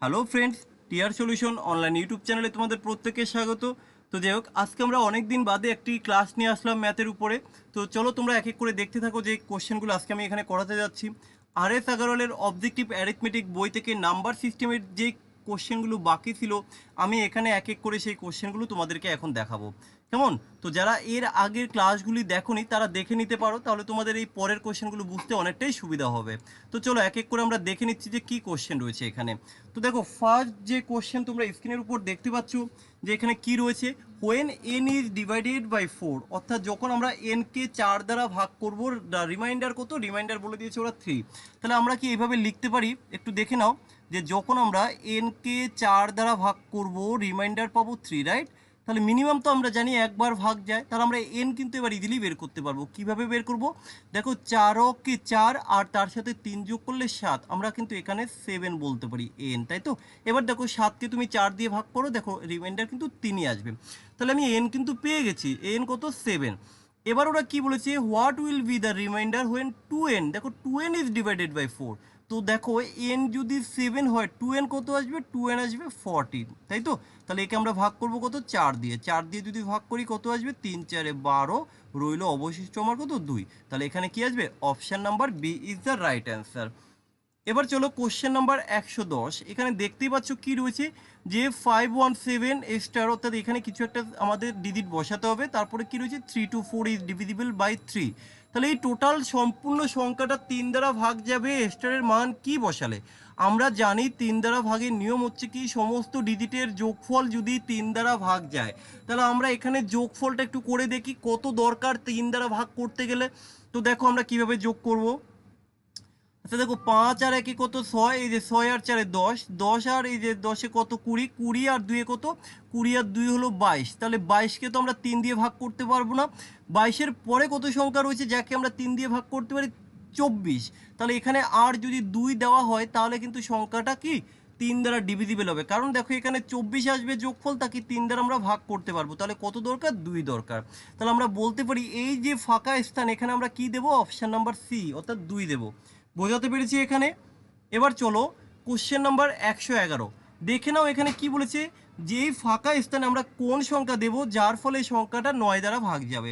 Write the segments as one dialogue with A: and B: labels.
A: Hello friends, TR solution online YouTube চ্যানেলে তোমাদের প্রত্যেককে স্বাগত। তো যাই হোক, আজকে আমরা অনেক দিন বাদে একটি ক্লাস নিয়ে আসলাম ম্যাথের উপরে। তো চলো তোমরা এক এক করে দেখতে থাকো যে কোশ্চেনগুলো আজকে আমি এখানে করাতে যাচ্ছি। আর.এস. আগারওয়ালের অবজেক্টিভ অ্যারিথমেটিক বই থেকে নাম্বার সিস্টেমের যে কোশ্চেনগুলো বাকি ছিল, আমি এখানে এক এক করে সেই কোশ্চেনগুলো তোমাদেরকে এখন দেখাবো। কেমন? তো যারা এর আগের ক্লাসগুলি দেখোনি তারা দেখে নিতে পারো, তাহলে তোমাদের এই পরের কোশ্চেনগুলো বুঝতে অনেকটাই সুবিধা হবে। তো চলো এক এক করে আমরা দেখে নিচ্ছি যে কী কোশ্চেন রয়েছে এখানে। তো দেখো, ফার্স্ট যে কোশ্চেন তোমরা স্ক্রিনের উপর দেখতে পাচ্ছ যে এখানে কি রয়েছে, when n is divided by 4, অর্থাৎ যখন আমরা এনকে 4 দ্বারা ভাগ করব, রিমাইন্ডার কত, রিমাইন্ডার বলে দিয়েছে ওরা 3। তাহলে আমরা কি এইভাবে লিখতে পারি, একটু দেখে নাও, যে যখন আমরা এনকে 4 দ্বারা ভাগ করব রিমাইন্ডার পাবো 3, রাইট? তাহলে মিনিমাম তো আমরা জানি একবার ভাগ যায়, তাহলে আমরা এন কিন্তু এবার ইজিলি বের করতে পারবো। কিভাবে বের করব? দেখো, 4কে 4 আর তার সাথে 3 যোগ করলে 7, আমরা কিন্তু এখানে 7 বলতে পারি এন, তাই তো? এবার দেখো, 7কে তুমি 4 দিয়ে ভাগ করো, দেখো রিমাইন্ডার কিন্তু 3ই আসবে। তাহলে আমি এন কিন্তু পেয়ে গেছি, এন কত, 7। এবার ওরা কি বলেছে, what will be the reminder when 2n, দেখো 2n ইজ ডিভাইডেড বাই 4। তো দেখো, এন যদি 7 হয়, 2n কত আসবে, 2n আসবে 14, তাই তো? তাহলে একে আমরা ভাগ করব কত, 4 দিয়ে। 4 দিয়ে যদি ভাগ করি কত আসবে, 3 4 12, রইল অবশিষ্ট আমার কত, 2। তাহলে এখানে কি আসবে, option number B is the right answer. এবার চলো কোশ্চেন নাম্বার 110। এখানে দেখতেই পাচ্ছ কি রয়েছে, যে 517 স্টার, অর্থাৎ এখানে কিছু একটা আমাদের ডিজিট বসাতে হবে। তারপরে কি রয়েছে, 3 to 4 ইজ ডিভিজিবল বাই 3। তাহলে এই টোটাল সম্পূর্ণ সংখ্যাটা 3 দ্বারা ভাগ যাবে, স্টারের মান কি বসালে? আমরা জানি 3 দ্বারা ভাগের নিয়ম হচ্ছে কি, সমস্ত ডিজিটের যোগফল যদি 3 দ্বারা ভাগ যায়, তাহলে আমরা এখানে যোগফলটা একটু করে দেখি কত দরকার 3 দ্বারা ভাগ করতে গেলে। তো দেখো আমরা কিভাবে যোগ করব। আচ্ছা দেখো, 5 আর 1 কত, 6, এই যে 6 আর 4 10, 10 আর এই যে 10 কত, 20, 20 আর 2 কত, 20 আর 2 হলো 22। তাহলে 22কে তো আমরা 3 দিয়ে ভাগ করতে পারবো না। 22-এর পরে কত সংখ্যা রয়েছে যাকে আমরা 3 দিয়ে ভাগ করতে পারি, 24। তাহলে এখানে আর যদি 2 দেওয়া হয়, তাহলে কিন্তু সংখ্যাটা কি 3 দ্বারা ডিভিজিবল হবে, কারণ দেখো এখানে 24 আসবে যোগফল, তাকে 3 দ্বারা আমরা ভাগ করতে পারবো। তাহলে কত দরকার, 2 দরকার। তাহলে আমরা বলতে পারি এই যে ফাঁকা স্থান, এখানে আমরা কি দেবো, অপশান নাম্বার সি, অর্থাৎ 2 দেবো। বোঝাতে পেরেছি এখানে? এবার চলো কোশ্চেন নাম্বার 111 দেখে নাও। এখানে কি বলেছে, যেই ফাঁকা স্থানে আমরা কোন সংখ্যা দেব যার ফলে সংখ্যাটা 9 দ্বারা ভাগ যাবে।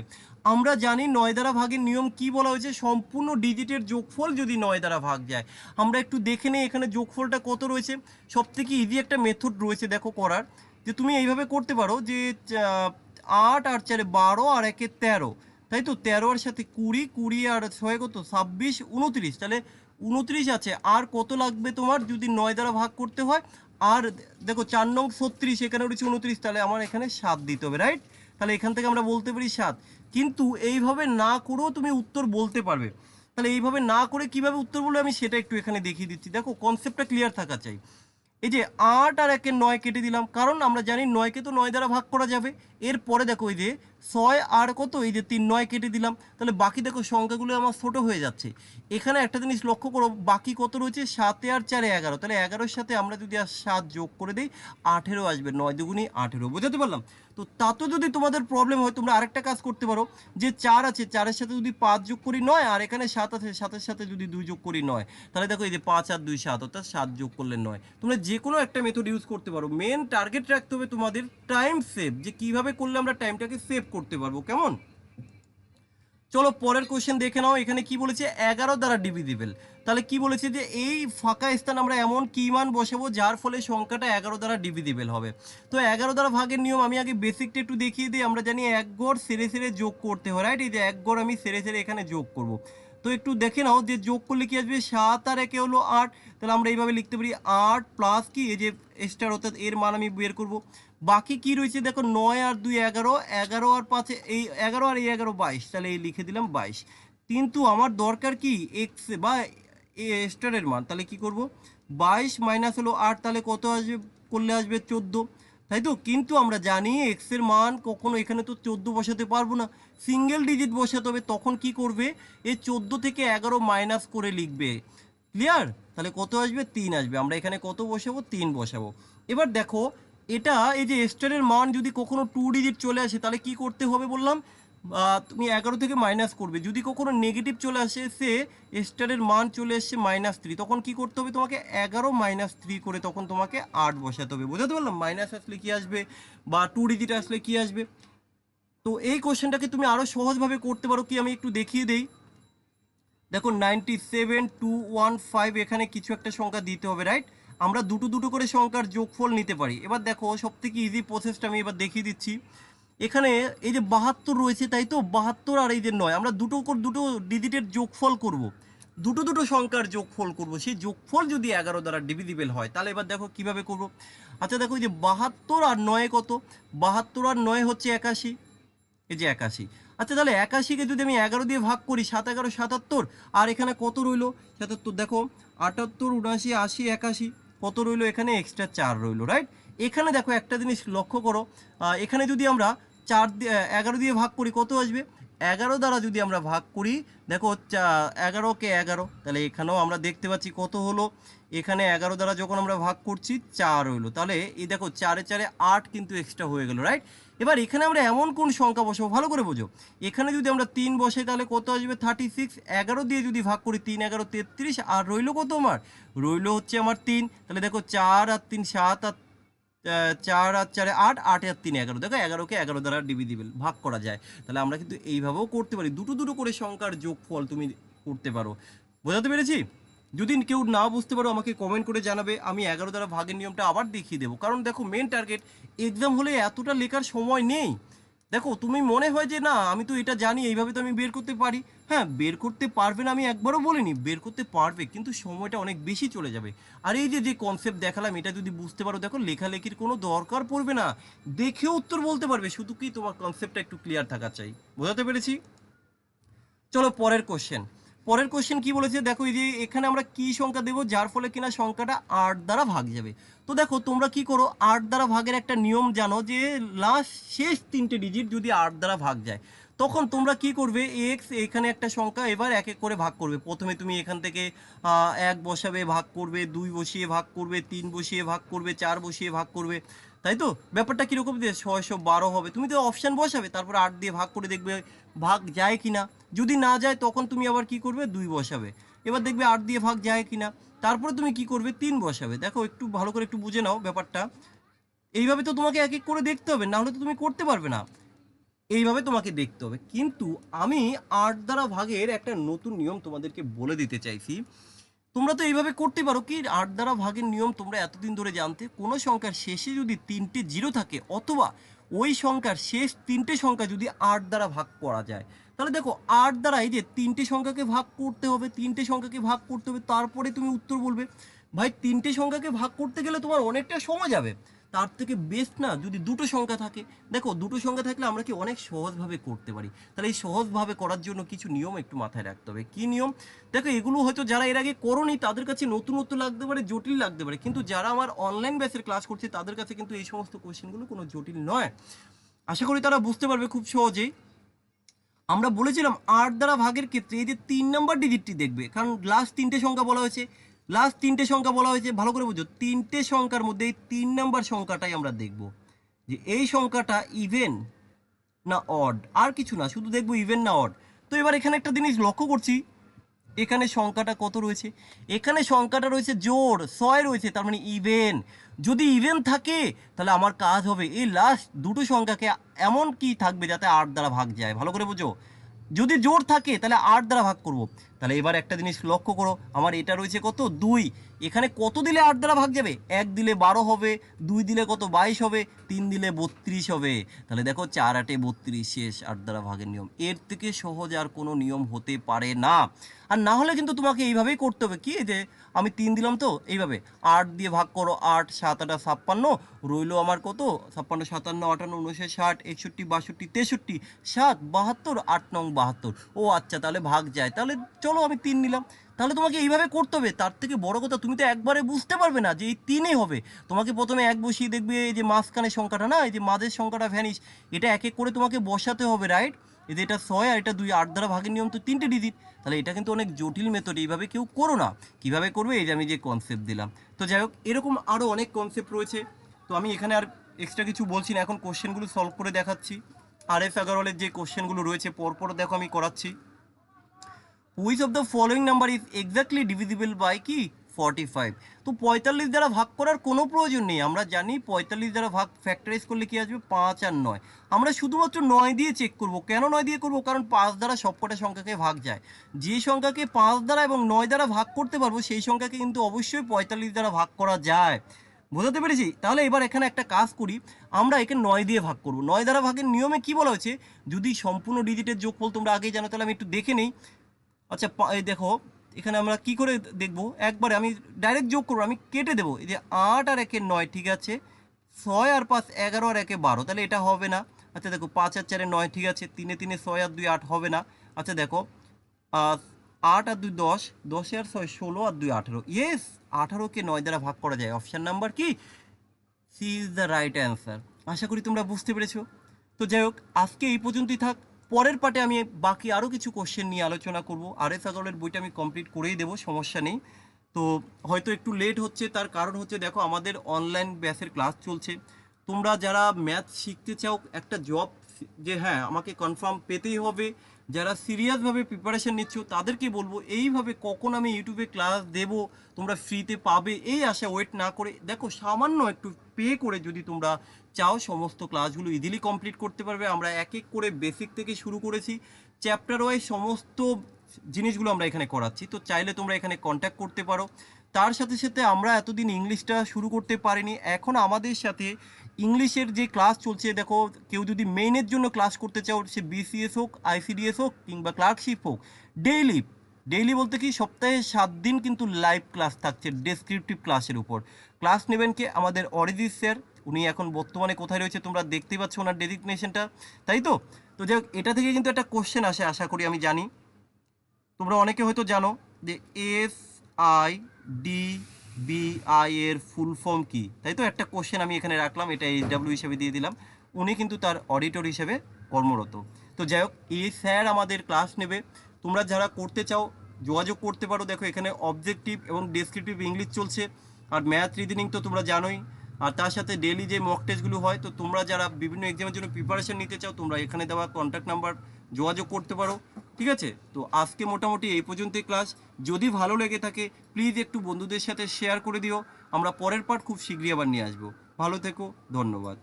A: আমরা জানি 9 দ্বারা ভাগের নিয়ম কি বলা হয়েছে, সম্পূর্ণ ডিজিটের যোগফল যদি 9 দ্বারা ভাগ যায়। আমরা একটু দেখে নিই এখানে যোগফলটা কত রয়েছে। সবথেকে ইজি একটা মেথড রয়েছে দেখো করার, যে তুমি এইভাবে করতে পারো, যে 8 আর 4 12 আর 1 13, তাই তো? 13 আর সাথে 20, 20 আর 6 কত, 26, 29। তাহলে 29 আছে, আর কত লাগবে তোমার যদি 9 দ্বারা ভাগ করতে হয়? আর দেখো 4 নং 36, এখানে রয়েছে 29, তাহলে আমার এখানে 7 দিতে হবে, রাইট? তাহলে এখান থেকে আমরা বলতে পারি 7। কিন্তু এইভাবে না করেও তুমি উত্তর বলতে পারবে। তাহলে এইভাবে না করে কিভাবে উত্তর বলবে, আমি সেটা একটু এখানে দেখিয়ে দিচ্ছি। দেখো, কনসেপ্টটা ক্লিয়ার থাকা চাই। এই যে 8 আর 1 9 কেটে দিলাম, কারণ আমরা জানি 9কে তো 9 দ্বারা ভাগ করা যাবে। এরপরে দেখো, এই যে 6 আর কত, এই যে 3, 9 কেটে দিলাম। তাহলে বাকি দেখো সংখ্যাগুলো আমার ছোট হয়ে যাচ্ছে। এখানে একটা জিনিস লক্ষ্য করো, বাকি কত রয়েছে, 7 আর 4 11। তাহলে 11-এর সাথে আমরা যদি আর 7 যোগ করে দিই, 18 আসবে। 9 দুগুণী 18, বোঝাতে পারলাম? তো তাতে যদি তোমাদের প্রবলেম হয়, তোমরা আরেকটা কাজ করতে পারো, যে 4 আছে, 4-এর সাথে যদি 5 যোগ করি 9, আর এখানে 7 আছে, 7-এর সাথে যদি 2 যোগ করি 9, তাহলে দেখো এই যে 5 আর 2 7, অর্থাৎ 7 যোগ করলে 9। তোমরা যে কোনো একটা মেথড ইউজ করতে পারো। মেন টার্গেট রাখতে হবে তোমাদের টাইম সেভ, যে কিভাবে করলে আমরা টাইমটাকে সেভ করতে পারবো। কেমন? চলো পরের কোশ্চেন দেখে নাও। এখানে কি বলেছে, 11 দ্বারা ডিভিজিবল। তাহলে কি বলেছে, যে এই ফাঁকা স্থান আমরা এমন কি মান বসাবো যার ফলে সংখ্যাটা 11 দ্বারা ডিভিজিবল হবে। তো 11 দ্বারা ভাগের নিয়ম আমি আগে বেসিকটা একটু দেখিয়ে দিই। আমরা জানি এক গড় সেরে সেরে যোগ করতে হয়, রাইট? এই যে এক গড় আমি সেরে সেরে এখানে যোগ করব। তো একটু দেখে নাও, যে যোগ করলে কি আসবে, 7 আর 1 হলো 8। তাহলে আমরা এইভাবে লিখতে পারি 8 প্লাস কি, এই যে স্টার, অর্থাৎ এর মান আমি বের করব। বাকি কি রয়েছে দেখো, 9 আর 2 11, 11 আর 5 এই 11 আর এই 11 22, তাহলে এই লিখে দিলাম 22। কিন্তু আমার দরকার কি, এক্স বা স্টারের মান। তাহলে কি করব, 22 মাইনাস হলো 8, তাহলে কত আসবে, করলে আসবে 14, তাই তো? কিন্তু আমরা জানি এক্স এর মান কখনো এখানে তো 14 বসাতে পারবো না, সিঙ্গেল ডিজিট বসাতে হবে। তখন কি করবে, এই 14 থেকে 11 মাইনাস করে লিখবে। ক্লিয়ার? তাহলে কত আসবে, 3 আসবে। আমরা এখানে কত বসাবো, 3 বসাবো। এবার দেখো, এটা এই যে স্টারের মান যদি কখনো 2 ডিজিট চলে আসে, তাহলে কি করতে হবে বললাম, তুমি 11 থেকে মাইনাস করবে। যদি কখনো নেগেটিভ চলে আসে, সে স্টারের মান চলে এসছে -3, তখন কি করতে হবে তোমাকে? 11 - 3 করে তখন তোমাকে 8 বসাতে হবে। বোঝাতে পারলাম? মাইনাস আসলে কি আসবে বা 2 ডিজিট আসলে কি আসবে। তো এই কোশ্চেনটাকে তুমি আরও সহজভাবে করতে পারো, কি আমি একটু দেখিয়ে দেই। দেখো 97215, এখানে কিছু একটা সংখ্যা দিতে হবে, রাইট? আমরা দুটো দুটো করে সংখ্যার যোগফল নিতে পারি। এবার দেখো সবথেকে ইজি প্রসেসটা আমি এবার দেখিয়ে দিচ্ছি। এখানে এই যে 72 রয়েছে, তাই তো 72 আর এই যে 9, আমরা দুটো ডিজিটের যোগফল করব, দুটো দুটো সংখ্যার যোগফল করব। সেই যোগফল যদি 11 দ্বারা ডিভিজিবল হয়, তাহলে এবার দেখো কিভাবে করব। আচ্ছা দেখো, এই যে 72 আর 9 কত? 72 আর 9 হচ্ছে 81, এই যে 81। আচ্ছা তাহলে 81কে যদি আমি 11 দিয়ে ভাগ করি, 7 11 77, আর এখানে কত রইলো? 77। দেখো 78 79 80 81, কত রইলো? এখানে এক্সট্রা 4 রইলো, রাইট? এখানে দেখো একটা জিনিস লক্ষ্য করো, এখানে যদি আমরা 11 দিয়ে ভাগ করি, কত আসবে? 11 দ্বারা যদি আমরা ভাগ করি, দেখো 11কে 11, তাহলে এখানেও আমরা দেখতে পাচ্ছি কত হলো। এখানে 11 দ্বারা যখন আমরা ভাগ করছি, 4 হইলো। তাহলে এই দেখো 4 4 8 কিন্তু এক্সট্রা হয়ে গেল, রাইট? এবার এখানে আমরা এমন কোন সংখ্যা বসাবো, ভালো করে বোঝো। এখানে যদি আমরা 3 বসাই, তাহলে কত আসবে? 36। 11 দিয়ে যদি ভাগ করি, 3 11 33, আর রইলো কত আমার? রইলো হচ্ছে আমার 3। তাহলে দেখো 4 আর 3 7, আর 4 আর 4 8, 8 আর 3 11। দেখো 11কে 11 দ্বারা ডিভিজিবল ভাগ করা যায়। তাহলে আমরা কিন্তু এইভাবেও করতে পারি, দুটো দুটো করে সংখ্যার যোগফল তুমি করতে পারো। বোঝাতে পেরেছি? যদি কেউ না বুঝতে পারো, আমাকে কমেন্ট করে জানাবে, আমি 11 দ্বারা ভাগের নিয়মটা আবার দেখিয়ে দেবো। কারণ দেখো মেন টার্গেট, এক্সাম হলে এতটা লেখার সময় নেই। দেখো তুমি মনে হয় যে না আমি তো এটা জানি, এইভাবে তো আমি বের করতে পারি। হ্যাঁ, বের করতে পারবে না আমি একবারও বলিনি, বের করতে পারবে, কিন্তু সময়টা অনেক বেশি চলে যাবে। আর এই যে যে কনসেপ্ট দেখালাম, এটা যদি বুঝতে পারো, দেখো লেখালেখির কোনো দরকার পড়বে না, দেখেও উত্তর বলতে পারবে। শুধু কি তোমার কনসেপ্টটা একটু ক্লিয়ার থাকা চাই। বোঝাতে পেরেছি? চলো পরের কোশ্চেন। পরের কোশ্চেন কি বলেছে দেখো, এই যে এখানে আমরা কি সংখ্যা দেবো যার ফলে কিনা সংখ্যাটা 8 দ্বারা ভাগ যাবে। তো দেখো তোমরা কি করো, 8 দ্বারা ভাগের একটা নিয়ম জানো, যে লাস্ট শেষ 3টে ডিজিট যদি 8 দ্বারা ভাগ যায়, তখন তোমরা কি করবে, এক্স এখানে একটা সংখ্যা এবার এক এক করে ভাগ করবে। প্রথমে তুমি এখান থেকে 1 বসাবে, ভাগ করবে, 2 বসিয়ে ভাগ করবে, 3 বসিয়ে ভাগ করবে, 4 বসিয়ে ভাগ করবে, তাই তো? ব্যাপারটা কীরকম দিয়ে 612 হবে। তুমি তো অপশান বসাবে, তারপর 8 দিয়ে ভাগ করে দেখবে ভাগ যায় কিনা। যদি না যায়, তখন তুমি আবার কি করবে, 2 বসাবে, এবার দেখবে 8 দিয়ে ভাগ যায় কিনা। তারপরে তুমি কি করবে, 3 বসাবে। দেখো একটু ভালো করে একটু বুঝে নাও ব্যাপারটা। এইভাবে তো তোমাকে এক এক করে দেখতে হবে, না হলে তো তুমি করতে পারবে না। এইভাবে তোমাকে দেখতে হবে। কিন্তু আমি 8 দ্বারা ভাগের একটা নতুন নিয়ম তোমাদেরকে বলে দিতে চাইছি। তোমরা তো এইভাবে করতে পারো, কি 8 দ্বারা ভাগের নিয়ম তোমরা এতদিন ধরে জানতে, কোনো সংখ্যার শেষে যদি 3টে জিরো থাকে, অথবা ওই সংখ্যার শেষ 3টে সংখ্যা যদি 8 দ্বারা ভাগ করা যায়, তাহলে দেখো 8 দ্বারা এই যে 3টে সংখ্যাকে ভাগ করতে হবে, 3টে সংখ্যাকে ভাগ করতে হবে, তারপরে তুমি উত্তর বলবে। ভাই 3টে সংখ্যাকে ভাগ করতে গেলে তোমার অনেকটা সময় যাবে। তার থেকে বেস্ট না যদি দুটো সংখ্যা থাকে। দেখো দুটো সংখ্যা থাকলে আমরা কি অনেক সহজভাবে করতে পারি। তাহলে এই সহজভাবে করার জন্য কিছু নিয়ম একটু মাথায় রাখতে হবে। কি নিয়ম? দেখো এগুলো হয়তো যারা এর আগে করোনি তাদের কাছে নতুনত্ব লাগতে পারে, জটিল লাগতে পারে, কিন্তু যারা আমার অনলাইন ব্যাচের ক্লাস করছে তাদের কাছে কিন্তু এই সমস্ত কোশ্চেনগুলো কোনো জটিল নয়। আশা করি তারা বুঝতে পারবে খুব সহজেই। আমরা বলেছিলাম 8 দ্বারা ভাগের ক্ষেত্রে এই যে 3 নাম্বার ডিজিটটি দেখবে, কারণ লাস্ট 3টে সংখ্যা বলা হয়েছে, লাস্ট 3টে সংখ্যা বলা হয়েছে, ভালো করে বুঝো। 3টে সংখ্যার মধ্যে এই 3 নাম্বার সংখ্যাটাই আমরা দেখব, যে এই সংখ্যাটা ইভেন না অড, আর কিছু না, শুধু দেখবো ইভেন না অড। তো এবার এখানে একটা জিনিস লক্ষ্য করছি, এখানে সংখ্যাটা কত রয়েছে, এখানে সংখ্যাটা রয়েছে জোড় 6 রয়েছে, তার মানে ইভেন। যদি ইভেন থাকে তাহলে আমার কাজ হবে এই লাস্ট দুটো সংখ্যাকে এমন কি থাকবে যাতে 8 দ্বারা ভাগ যায়। ভালো করে বুঝো, যদি জোড় থাকে তাহলে 8 দ্বারা ভাগ করব। তাহলে এবার একটা জিনিস লক্ষ্য করো, আমার এটা রয়েছে কত 2, এখানে কত দিলে 8 দ্বারা ভাগ যাবে, 1 দিলে 12 হবে, 2 দিলে কত 22 হবে, 3 দিলে 32 হবে। তাহলে দেখো 4 8 32 শেষ 8 দ্বারা ভাগের নিয়ম। এর থেকে সহজ আর কোনো নিয়ম হতে পারে না। আর না হলে কিন্তু তোমাকে এইভাবেই করতে হবে, কি যে আমি 3 দিলাম, তো এইভাবে 8 দিয়ে ভাগ করো, 8 7 8 56, রইলো আমার কত 56 57 58 59 60 61 62 63 7 72 8 9 72। ও আচ্ছা, তাহলে ভাগ যায়, তাহলে চলো আমি 3 নিলাম। তাহলে তোমাকে এইভাবে করতে হবে। তার থেকে বড় কথা, তুমি তো একবারে বুঝতে পারবে না যে এই 3ই হবে। তোমাকে প্রথমে 1 বসিয়ে দেখবে, এই যে মাঝখানের সংখ্যাটা না, এই যে মাঝের সংখ্যাটা ভ্যানিশ, এটা এক এক করে তোমাকে বসাতে হবে, রাইট? এই যে এটা 6 আর এটা 2, 8 দ্বারা ভাগের নিয়ম তো 3টে ডিজিট। তাহলে এটা কিন্তু অনেক জটিল মেথড, এইভাবে কেউ করো না। কিভাবে করবে, এই যে আমি যে কনসেপ্ট দিলাম। তো যাই হোক, এরকম আরও অনেক কনসেপ্ট রয়েছে। তো আমি এখানে আর এক্সট্রা কিছু বলছি না, এখন কোশ্চেনগুলো সলভ করে দেখাচ্ছি। RF আগারওয়ালের যে কোশ্চেনগুলো রয়েছে পরপর দেখো আমি করাচ্ছি। Which of the following number is exactly divisible by কি 45। তো 45 দ্বারা ভাগ করার কোনো প্রয়োজন নেই, আমরা জানি 45 দ্বারা ভাগ ফ্যাক্টরাইজ করলে কি আসবে 5 আর 9। আমরা শুধুমাত্র 9 দিয়ে চেক করব। কেন 9 দিয়ে করব? কারণ 5 দ্বারা সবকটা সংখ্যাকে ভাগ যায়। যে সংখ্যাকে 5 দ্বারা এবং 9 দ্বারা ভাগ করতে পারবো সেই সংখ্যাকে কিন্তু অবশ্যই 45 দ্বারা ভাগ করা যায়। বোঝাতে পেরেছি? তাহলে এবার এখানে একটা কাজ করি, আমরা একে 9 দিয়ে ভাগ করব। 9 দ্বারা ভাগের নিয়মে কি বলা হয়েছে, যদি সম্পূর্ণ ডিজিটের যোগফল তোমরা আগেই জানো, তাহলে আমি একটু দেখে নেই। আচ্ছা এই দেখো এখানে আমরা কি করে দেখবো, একবারে আমি ডাইরেক্ট যোগ করবো, আমি কেটে দেবো। এই যে 8 আর 1 9, ঠিক আছে, 6 আর 5 11 আর 1 12, তাহলে এটা হবে না। আচ্ছা দেখো 5 আর 4 9, ঠিক আছে, 3 3 6 আর 2 8 হবে না। আচ্ছা দেখো 8 আর 2 10, 10 আর 6 16 আর 2 18, ইয়েস 18কে 9 দ্বারা ভাগ করা যায়। অপশান নাম্বার কি C is the right answer. আশা করি তোমরা বুঝতে পেরেছো। তো যাই হোক আজকে এই পর্যন্তই থাক, পরের পার্টে আমি বাকি আরও কিছু কোশ্চেন নিয়ে আলোচনা করব। RF আগারওয়ালের বইটা আমি কমপ্লিট করেই দেবো, সমস্যা নেই। তো হয়তো একটু লেট হচ্ছে, তার কারণ হচ্ছে দেখো আমাদের অনলাইন ব্যাচের ক্লাস চলছে। তোমরা যারা ম্যাথ শিখতে চাও, একটা জব যে হ্যাঁ আমাকে কনফার্ম পেতেই হবে, যারা সিরিয়াসভাবে প্রিপারেশন নিচ্ছ তাদেরকে বলবো এইভাবে কখন আমি ইউটিউবে ক্লাস দেব, তোমরা ফ্রিতে পাবে এই আশা ওয়েট না করে, দেখো সামান্য একটু পে করে যদি তোমরা চাও সমস্ত ক্লাসগুলো ইজিলি কমপ্লিট করতে পারবে। আমরা এক এক করে বেসিক থেকে শুরু করেছি, চ্যাপ্টার ওয়াইজ সমস্ত জিনিসগুলো আমরা এখানে করাচ্ছি। তো চাইলে তোমরা এখানে কন্ট্যাক্ট করতে পারো। তার সাথে সাথে আমরা এতদিন ইংলিশটা শুরু করতে পারিনি, এখন আমাদের সাথে ইংলিশের যে ক্লাস চলছে, দেখো কেউ যদি মেইনের জন্য ক্লাস করতে চাও, সে BCS হোক, ICDS হোক কিংবা ক্লার্কশিপ হোক, ডেইলি ডেইলি বলতে কি সপ্তাহে 7 দিন কিন্তু লাইভ ক্লাস থাকছে ডেসক্রিপটিভ ক্লাসের উপর। ক্লাস নেবেন কে? আমাদের অরিজিৎ স্যার। উনি এখন বর্তমানে কোথায় রয়েছে তোমরা দেখতেই পাচ্ছ ওনার ডেজিগনেশনটা, তাই তো? তো যাই হোক এটা থেকে কিন্তু একটা কোশ্চেন আসে, আশা করি আমি জানি তোমরা অনেকে হয়তো জানো যে SIDBI এর ফুল ফর্ম কি, তাই তো? একটা কোশ্চেন আমি এখানে রাখলাম, এটা SW হিসেবে দিয়ে দিলাম। উনি কিন্তু তার অডিটর হিসেবে কর্মরত। তো যাই হোক এই স্যার আমাদের ক্লাস নেবে, তোমরা যারা করতে চাও যোগাযোগ করতে পারো। দেখো এখানে অবজেক্টিভ এবং ডেসক্রিপটিভ ইংলিশ চলছে, আর ম্যাথ রিজনিং তো তোমরা জানোই, আর তার সাথে ডেইলি যে মক টেস্টগুলো হয়। তো তোমরা যারা বিভিন্ন এক্সামের জন্য প্রিপারেশন নিতে চাও, তোমরা এখানে দেওয়া কন্ট্যাক্ট নাম্বার যোগাযোগ করতে পারো, ঠিক আছে? তো আজকে মোটামুটি এই পর্যন্তই ক্লাস। যদি ভালো লেগে থাকে প্লিজ একটু বন্ধুদের সাথে শেয়ার করে দিও। আমরা পরের পার্ট খুব শীঘ্রই আবার নিয়ে আসবো। ভালো থেকো, ধন্যবাদ।